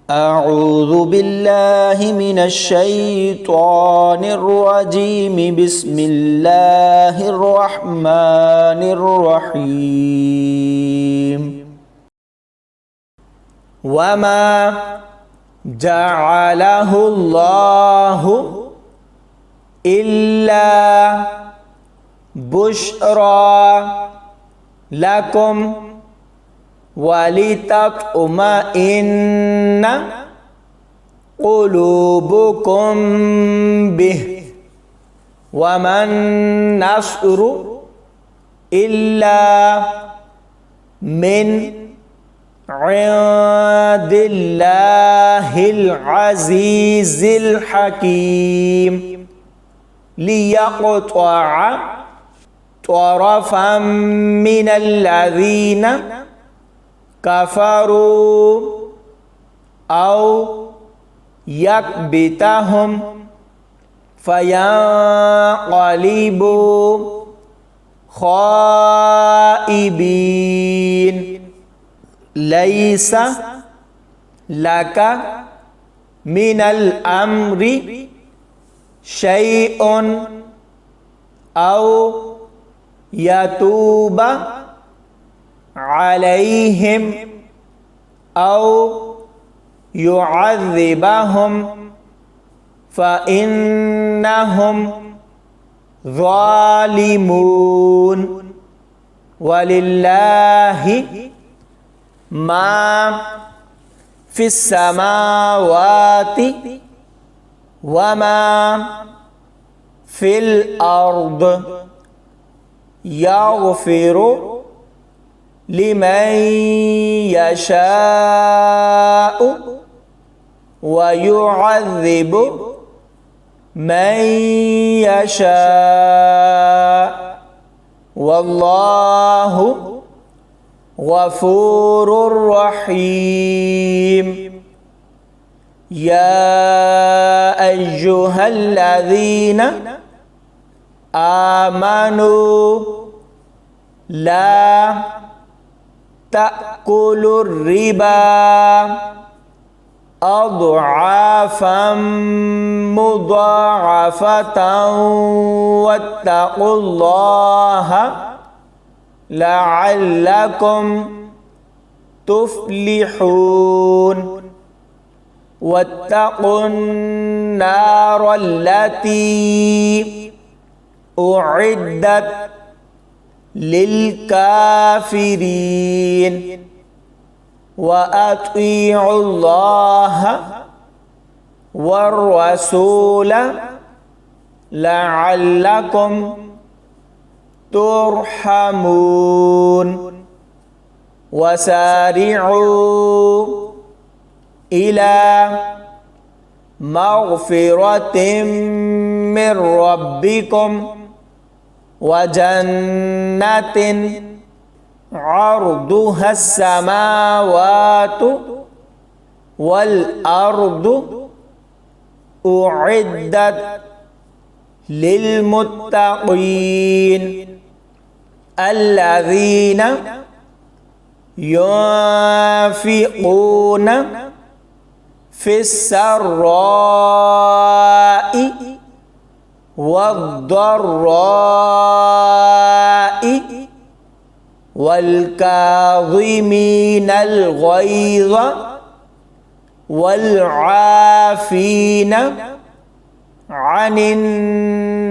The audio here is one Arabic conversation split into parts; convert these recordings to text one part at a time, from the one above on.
أعوذ بالله من الشيطان الرجيم بسم الله الرحمن الرحيم وما جعله الله إلا بشرى لكم ولتطمئن قلوبكم به وما النصر إلا من عند الله العزيز الحكيم ليقطع طرفا من الذين كفروا أو يكبتهم فينقلبوا خائبين ليس لك من الأمر شيء أو يتوب عليهم أو يعذبهم فإنهم ظالمون ولله ما في السماوات وما في الأرض يغفر لمن يشاء ويعذب من يشاء والله غفور رحيم يا أيها الذين آمنوا لا تأكلوا الربا أضعافا مضاعفة واتقوا الله لعلكم تفلحون واتقوا النار التي أعدت للكافرين وأطيعوا الله والرسول لعلكم ترحمون وسارعوا إلى مغفرة من ربكم وجنة عرضها السماوات والأرض أعدت للمتقين الذين ينفقون في السراء والضراء والكاظمين الغيظ والعافين عن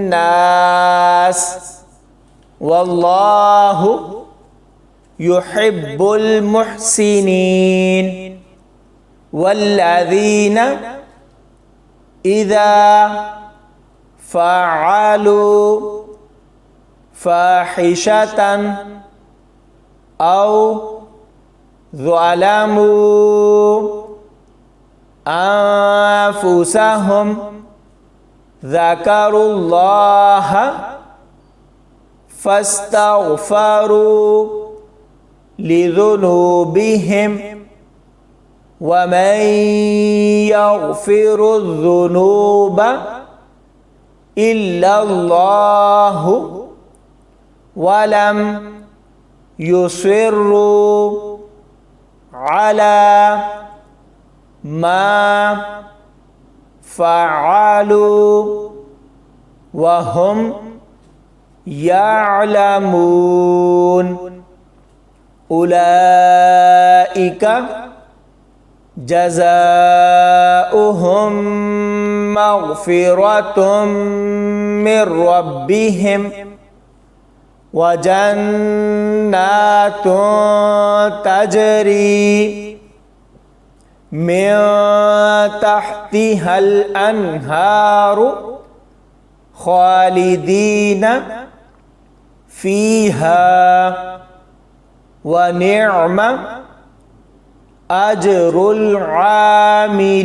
الناس والله يحب المحسنين والذين إذا فعلوا فاحشة أو ظلموا أنفسهم ذكروا الله فاستغفروا لذنوبهم ومن يغفر الذنوب إلا الله ولم يصروا على ما فعلوا وهم يعلمون أولئك جزاؤهم مغفرة من ربهم وجنات تجري من تحتها الأنهار خالدين فيها ونعم أجر العاملين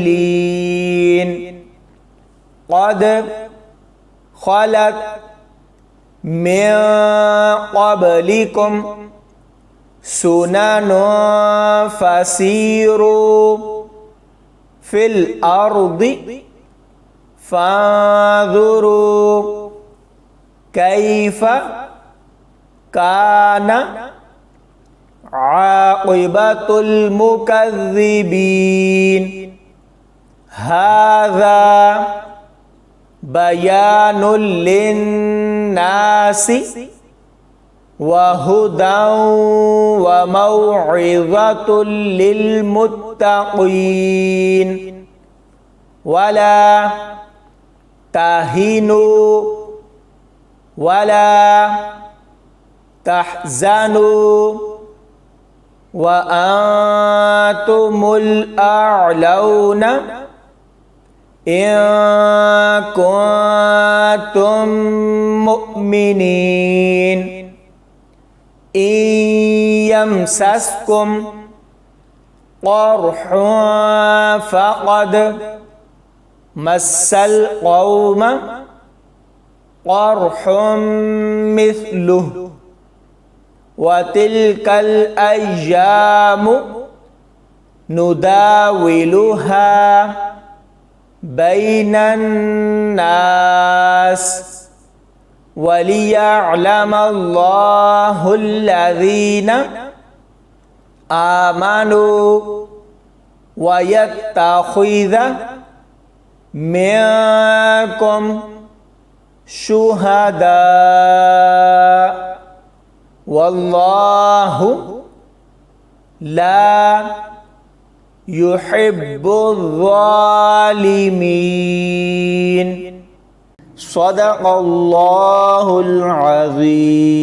قد خلت من قبلكم سنن فسيروا في الأرض فانظروا كيف كان عاقبة المكذبين هذا بيان للناس وهدى وموعظة للمتقين ولا تهنوا ولا تحزنوا وأنتم الأعلون إن كنتم مؤمنين إن يمسسكم قرح فقد مس القوم قرح مثله وتلك الأيام نداولها بين الناس وليعلم الله الذين آمنوا ويتخذ منكم شهداء والله لا يحب الظالمين صدق الله العظيم.